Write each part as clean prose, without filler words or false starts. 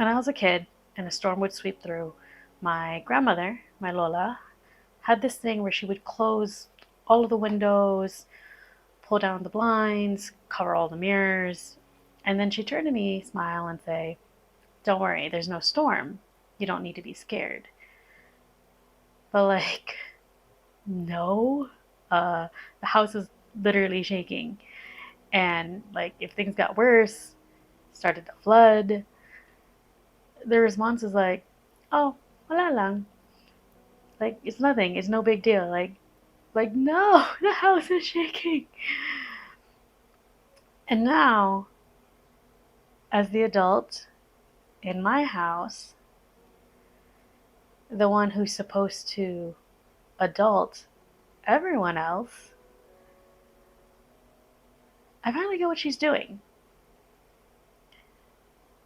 When I was a kid and a storm would sweep through, my grandmother, my Lola, had this thing where she would close all of the windows, pull down the blinds, cover all the mirrors, and then she'd turn to me, smile, and say, "Don't worry, there's no storm. You don't need to be scared." But, like, no. The house is literally shaking. And, like, if things got worse, started to flood, the response is like, "Oh, wala lang. Like, it's nothing. It's no big deal." Like, no, the house is shaking. And now, as the adult in my house, the one who's supposed to adult everyone else, I finally get what she's doing.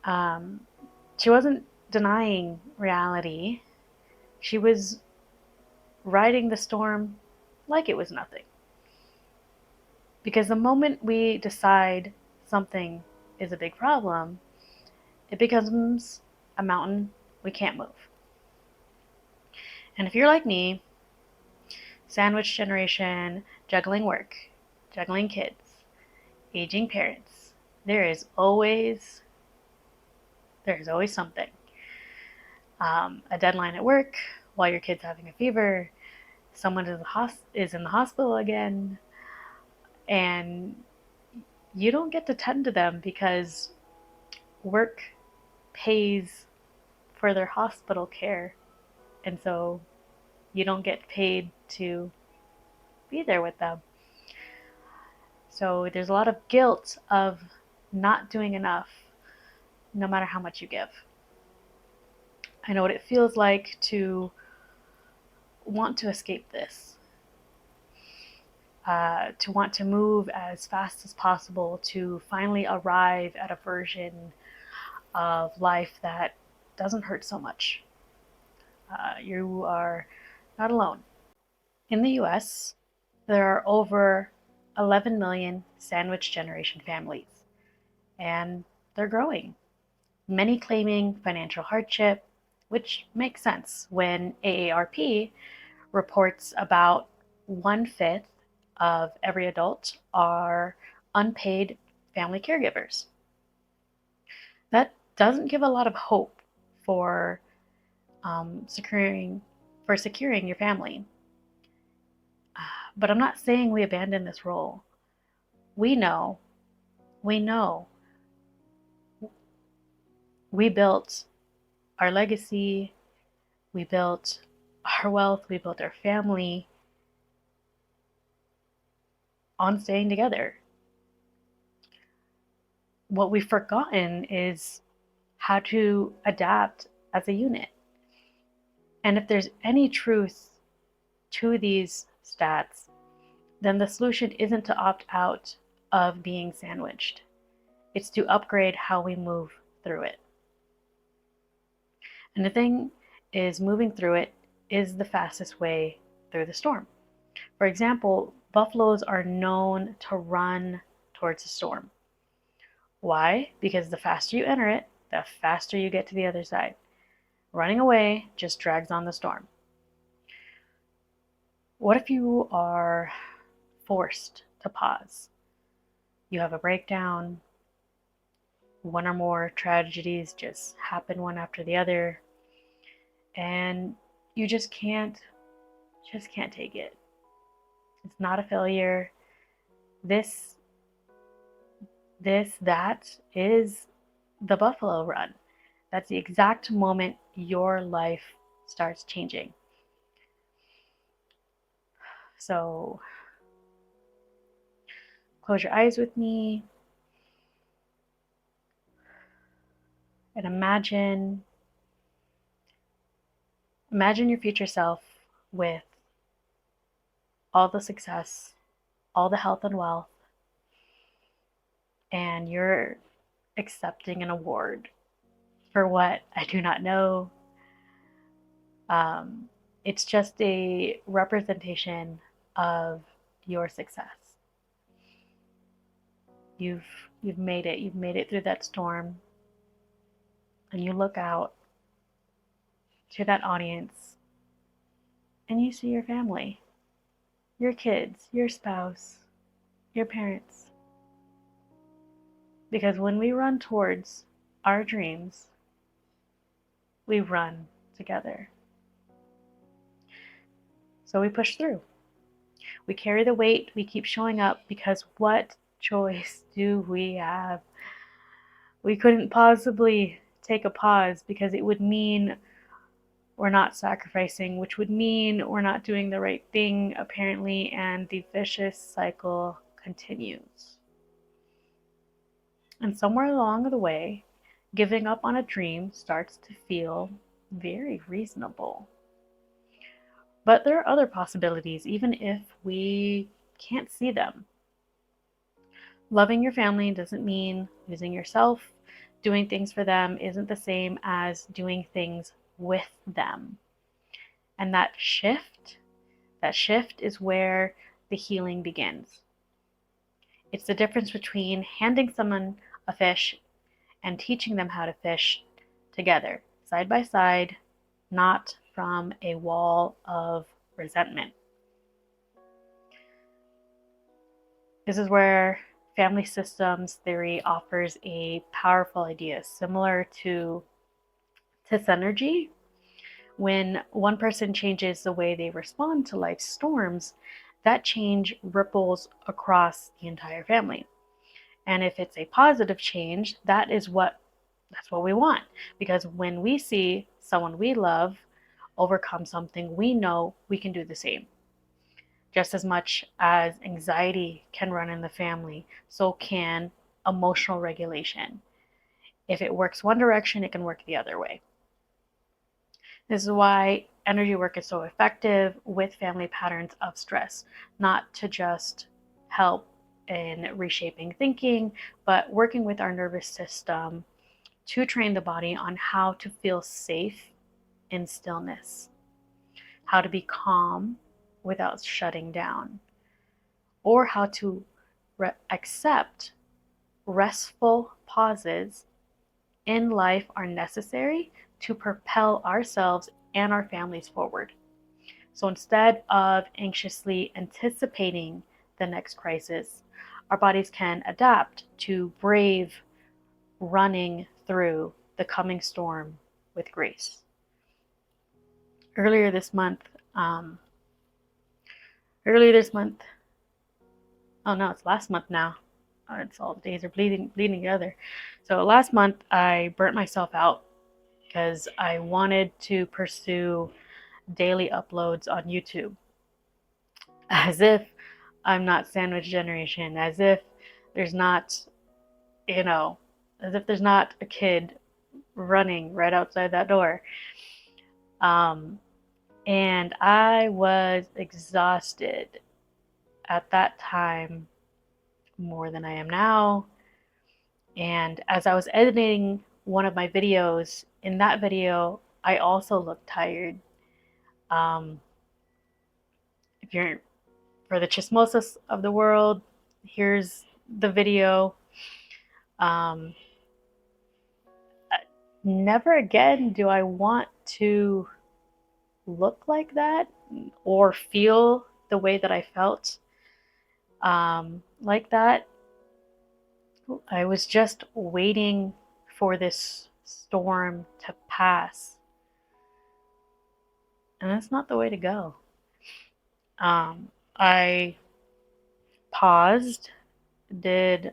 Um, she wasn't denying reality. She was riding the storm like it was nothing. Because the moment we decide something is a big problem, it becomes a mountain we can't move. And if you're like me, sandwich generation, juggling work, juggling kids, aging parents, there is always something. A deadline at work while your kid's having a fever, someone is in the hospital again, and you don't get to tend to them because work pays for their hospital care, and so you don't get paid to be there with them. So there's a lot of guilt of not doing enough, no matter how much you give. I know what it feels like to want to escape this, to want to move as fast as possible, to finally arrive at a version of life that doesn't hurt so much. You are not alone. In the US, there are over 11 million sandwich generation families, and they're growing. Many claiming financial hardship, which makes sense when AARP reports about 1/5 of every adult are unpaid family caregivers. That doesn't give a lot of hope for securing your family. But I'm not saying we abandon this role. We know, we know, we built our legacy, we built our wealth, we built our family on staying together. What we've forgotten is how to adapt as a unit. And if there's any truth to these stats, then the solution isn't to opt out of being sandwiched. It's to upgrade how we move through it. And the thing is, moving through it is the fastest way through the storm. For example, buffaloes are known to run towards a storm. Why? Because the faster you enter it, the faster you get to the other side. Running away just drags on the storm. What if you are forced to pause? You have a breakdown, one or more tragedies just happen one after the other, and you just can't take it. It's not a failure. This that is the buffalo run. That's the exact moment your life starts changing. So close your eyes with me and imagine your future self with all the success, all the health and wealth, and you're accepting an award for what I do not know. It's just a representation of your success. You've made it. You've made it through that storm, and you look out to that audience and you see your family, your kids, your spouse, your parents. Because when we run towards our dreams, we run together. So we push through. We carry the weight, we keep showing up, because what choice do we have? We couldn't possibly take a pause, because it would mean we're not sacrificing, which would mean we're not doing the right thing, apparently, and the vicious cycle continues. And somewhere along the way, giving up on a dream starts to feel very reasonable. But there are other possibilities, even if we can't see them. Loving your family doesn't mean losing yourself. Doing things for them isn't the same as doing things with them. And that shift is where the healing begins. It's the difference between handing someone a fish and teaching them how to fish together, side by side, not from a wall of resentment. This is where family systems theory offers a powerful idea similar to synergy. When one person changes the way they respond to life's storms, that change ripples across the entire family. And if it's a positive change, that's what we want. Because when we see someone we love overcome something, we know we can do the same. Just as much as anxiety can run in the family, so can emotional regulation. If it works one direction, it can work the other way. This is why energy work is so effective with family patterns of stress, not to just help in reshaping thinking, but working with our nervous system to train the body on how to feel safe in stillness, how to be calm without shutting down, or how to accept restful pauses in life are necessary to propel ourselves and our families forward. So instead of anxiously anticipating the next crisis, our bodies can adapt to brave running through the coming storm with grace. Earlier this month, oh no, it's last month now. It's all the days are bleeding together. So last month I burnt myself out because I wanted to pursue daily uploads on YouTube. As if I'm not sandwich generation, as if there's not, as if there's not a kid running right outside that door. And I was exhausted at that time more than I am now. And as I was editing one of my videos, in that video, I also looked tired. If you're for the chismosas of the world, here's the video. Never again do I want to look like that or feel the way that I felt like that. I was just waiting for this storm to pass. And that's not the way to go. I paused, did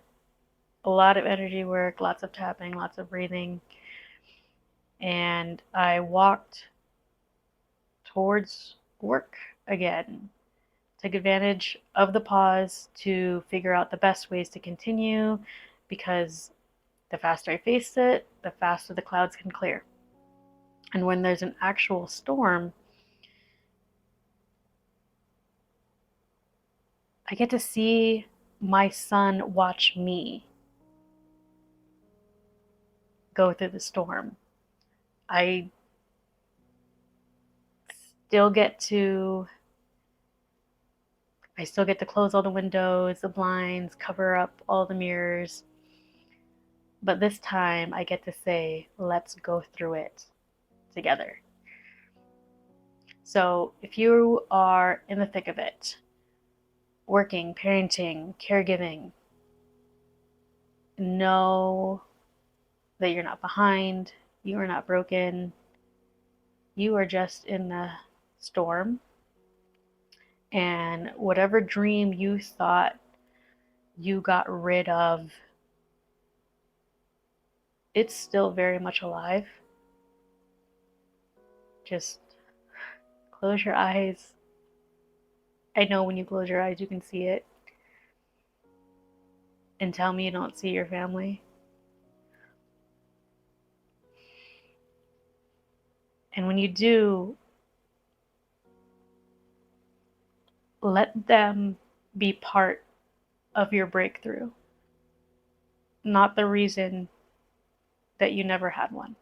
a lot of energy work, lots of tapping, lots of breathing, and I walked towards work again. Took advantage of the pause to figure out the best ways to continue, because the faster I face it, the faster the clouds can clear. And when there's an actual storm, I get to see my son watch me go through the storm. I still get to close all the windows, the blinds, cover up all the mirrors. But this time I get to say, let's go through it together. So if you are in the thick of it, working, parenting, caregiving, know that you're not behind, you are not broken, you are just in the storm. And whatever dream you thought you got rid of, it's still very much alive. Just close your eyes. I know when you close your eyes, you can see it. And tell me you don't see your family. And when you do, let them be part of your breakthrough, not the reason that you never had one.